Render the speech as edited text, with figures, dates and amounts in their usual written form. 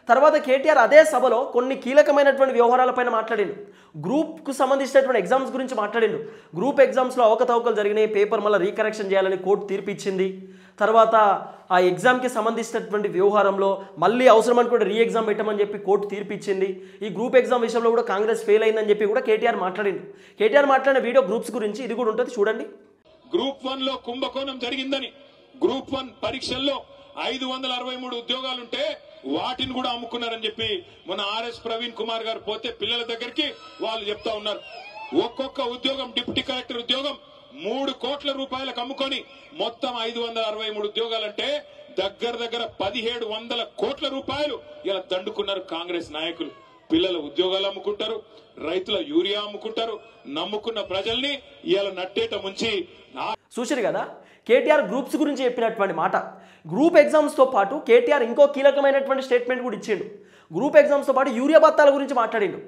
తర్వాత కేటీఆర్ అదే సభలో కొన్ని కీలకమైనటువంటి వ్యవహారాలపైన మాట్లాడిండు. గ్రూప్కు సంబంధించినటువంటి ఎగ్జామ్స్ గురించి మాట్లాడిండు. గ్రూప్ ఎగ్జామ్స్లో అవకతవకలు జరిగినాయి, పేపర్ మళ్ళీ రీకరెక్షన్ చేయాలని కోర్టు తీర్పు ఇచ్చింది. తర్వాత ఆ ఎగ్జామ్కి సంబంధించినటువంటి వ్యవహారంలో మళ్ళీ అవసరం అనుకుంటే రీ ఎగ్జామ్ పెట్టమని చెప్పి కోర్టు తీర్పు ఇచ్చింది. ఈ గ్రూప్ ఎగ్జామ్ విషయంలో కూడా కాంగ్రెస్ ఫెయిల్ అయిందని చెప్పి కూడా కేటీఆర్ మాట్లాడిండు. కేటీఆర్ మాట్లాడిన వీడియో గ్రూప్స్ గురించి ఇది కూడా ఉంటుంది, చూడండి. గ్రూప్ 1 లో కుంభకోణం జరిగిందని, గ్రూప్ 1 పరీక్షల్లో 563 ఉద్యోగాలుంటే వాటిని కూడా అమ్ముకున్నారని చెప్పి మన ఆర్ఎస్ ప్రవీణ్ కుమార్ గారు పోతే పిల్లల దగ్గరికి వాళ్ళు చెప్తా ఉన్నారు. ఒక్కొక్క ఉద్యోగం డిప్యూటీ కలెక్టర్ ఉద్యోగం 3 కోట్ల రూపాయలకు అమ్ముకొని మొత్తం 563 ఉద్యోగాలంటే దగ్గర 1700 కోట్ల రూపాయలు ఇలా దండుకున్నారు కాంగ్రెస్ నాయకులు. పిల్లల ఉద్యోగాలు అమ్ముకుంటారు, రైతుల యూరియా అమ్ముకుంటారు, నమ్ముకున్న ప్రజల్ని ఇలా నట్టేట ముంచి. చూసారు కదా కేటీఆర్ గ్రూప్స్ గురించి చెప్పినటువంటి మాట. గ్రూప్ ఎగ్జామ్స్తో పాటు కేటీఆర్ ఇంకో కీలకమైనటువంటి స్టేట్మెంట్ కూడా ఇచ్చిండు. గ్రూప్ ఎగ్జామ్స్తో పాటు యూరియా బత్తాల గురించి మాట్లాడిండు.